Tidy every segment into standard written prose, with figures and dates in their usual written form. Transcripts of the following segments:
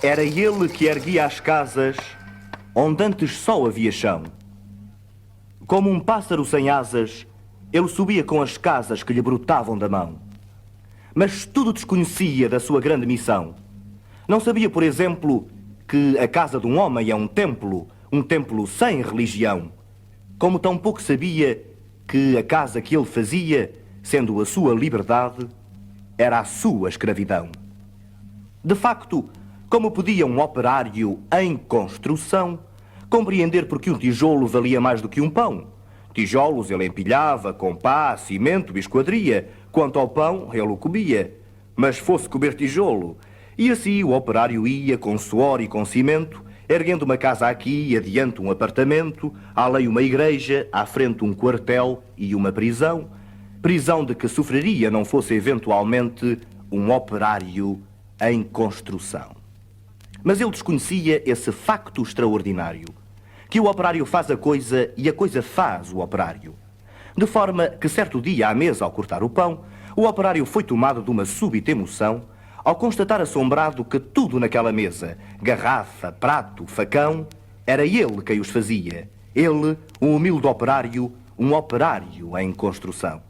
Era ele que erguia as casas onde antes só havia chão. Como um pássaro sem asas, ele subia com as casas que lhe brotavam da mão. Mas tudo desconhecia da sua grande missão. Não sabia, por exemplo, que a casa de um homem é um templo sem religião. Como tampouco sabia que a casa que ele fazia, sendo a sua liberdade, era a sua escravidão. De facto, como podia um operário em construção compreender porque um tijolo valia mais do que um pão? Tijolos ele empilhava com pá, cimento e esquadria. Quanto ao pão, ele o comia. Mas fosse comer tijolo. E assim o operário ia, com suor e com cimento, erguendo uma casa aqui, adiante um apartamento, além uma igreja, à frente um quartel e uma prisão. Prisão de que sofreria não fosse eventualmente um operário em construção. Mas ele desconhecia esse facto extraordinário, que o operário faz a coisa e a coisa faz o operário. De forma que certo dia à mesa, ao cortar o pão, o operário foi tomado de uma súbita emoção ao constatar assombrado que tudo naquela mesa, garrafa, prato, facão, era ele quem os fazia. Ele, um humilde operário, um operário em construção.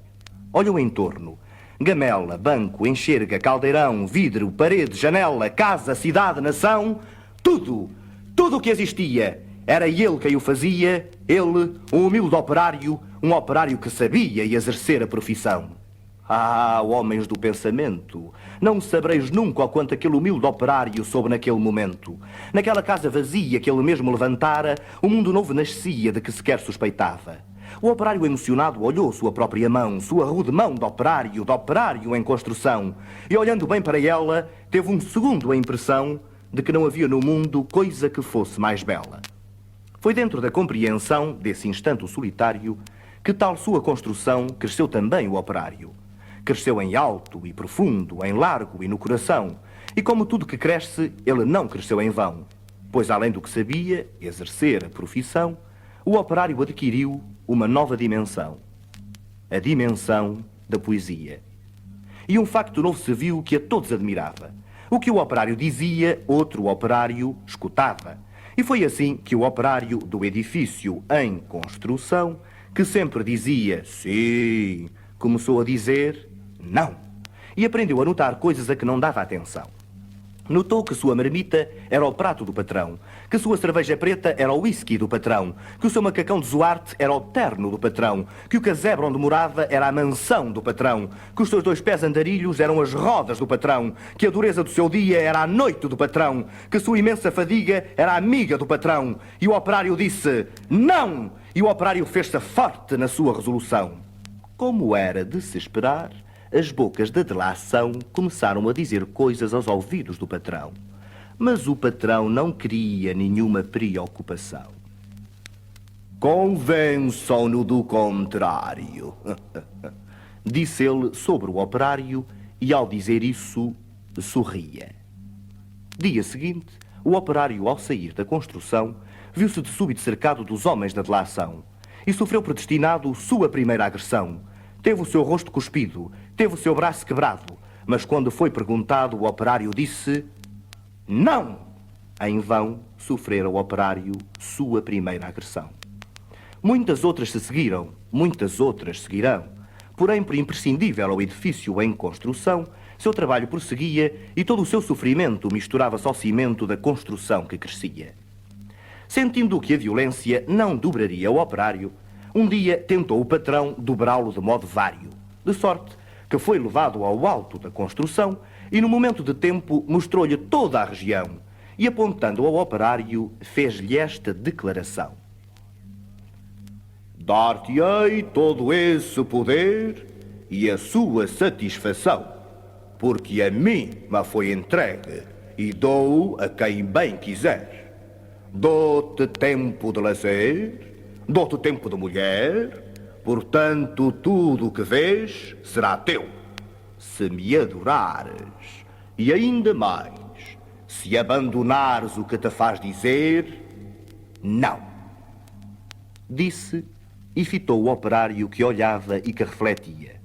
Olhou em torno. Gamela, banco, enxerga, caldeirão, vidro, parede, janela, casa, cidade, nação, tudo o que existia. Era ele quem o fazia, ele, um humilde operário, um operário que sabia exercer a profissão. Ah, homens do pensamento, não sabereis nunca o quanto aquele humilde operário soube naquele momento. Naquela casa vazia que ele mesmo levantara, um mundo novo nascia de que sequer suspeitava. O operário emocionado olhou sua própria mão, sua rude mão de operário em construção, e olhando bem para ela, teve um segundo a impressão de que não havia no mundo coisa que fosse mais bela. Foi dentro da compreensão desse instante solitário que tal sua construção cresceu também o operário. Cresceu em alto e profundo, em largo e no coração, e como tudo que cresce, ele não cresceu em vão, pois além do que sabia, exercer a profissão, o operário adquiriu uma nova dimensão, a dimensão da poesia. E um facto novo se viu que a todos admirava. O que o operário dizia, outro operário escutava. E foi assim que o operário do edifício em construção, que sempre dizia sim, começou a dizer não. E aprendeu a notar coisas a que não dava atenção. Notou que sua marmita era o prato do patrão, que sua cerveja preta era o whisky do patrão, que o seu macacão de zoarte era o terno do patrão, que o casebre onde morava era a mansão do patrão, que os seus 2 pés andarilhos eram as rodas do patrão, que a dureza do seu dia era a noite do patrão, que sua imensa fadiga era a amiga do patrão. E o operário disse não! E o operário fez-se forte na sua resolução. Como era de se esperar, as bocas da delação começaram a dizer coisas aos ouvidos do patrão. Mas o patrão não queria nenhuma preocupação. Convençam-no do contrário, disse ele sobre o operário e, ao dizer isso, sorria. Dia seguinte, o operário, ao sair da construção, viu-se de súbito cercado dos homens da delação e sofreu predestinado sua primeira agressão. Teve o seu rosto cuspido, teve o seu braço quebrado, mas quando foi perguntado, o operário disse não! Em vão sofrera o operário sua primeira agressão. Muitas outras se seguiram, muitas outras seguirão. Porém, por imprescindível ao edifício em construção, seu trabalho prosseguia e todo o seu sofrimento misturava-se ao cimento da construção que crescia. Sentindo que a violência não dobraria o operário, um dia tentou o patrão dobrá-lo de modo vário, de sorte que foi levado ao alto da construção e, no momento de tempo, mostrou-lhe toda a região e, apontando ao operário, fez-lhe esta declaração: dar-te-ei todo esse poder e a sua satisfação, porque a mim me foi entregue e dou a quem bem quiser. Dou-te tempo de lazer, dou-te tempo de mulher, portanto tudo o que vês será teu, se me adorares, e ainda mais, se abandonares o que te faz dizer não. Disse e fitou o operário que olhava e que refletia.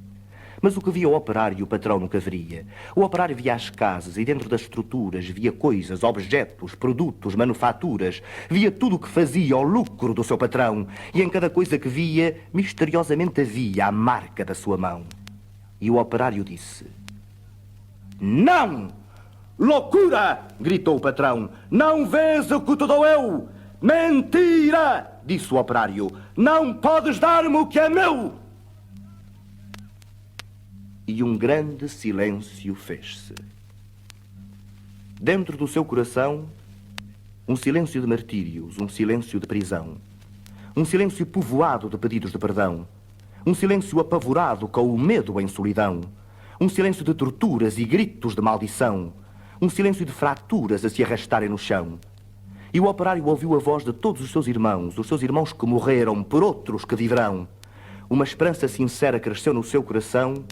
Mas o que via o operário, o patrão nunca veria. O operário via as casas e dentro das estruturas via coisas, objetos, produtos, manufaturas. Via tudo o que fazia, o lucro do seu patrão. E em cada coisa que via, misteriosamente havia a marca da sua mão. E o operário disse: "Não! Loucura!" gritou o patrão. "Não vês o que te dou eu? Mentira!" disse o operário. "Não podes dar-me o que é meu!" E um grande silêncio fez-se. Dentro do seu coração, um silêncio de martírios, um silêncio de prisão. Um silêncio povoado de pedidos de perdão. Um silêncio apavorado com o medo em solidão. Um silêncio de torturas e gritos de maldição. Um silêncio de fraturas a se arrastarem no chão. E o operário ouviu a voz de todos os seus irmãos que morreram por outros que viverão. Uma esperança sincera cresceu no seu coração.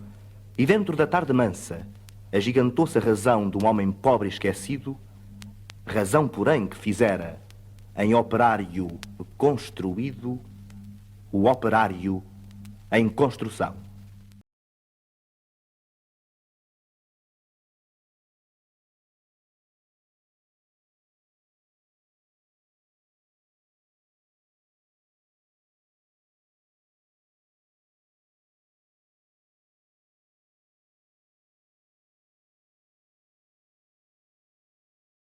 E dentro da tarde mansa, agigantou-se a razão de um homem pobre e esquecido, razão, porém, que fizera, em operário construído, o operário em construção.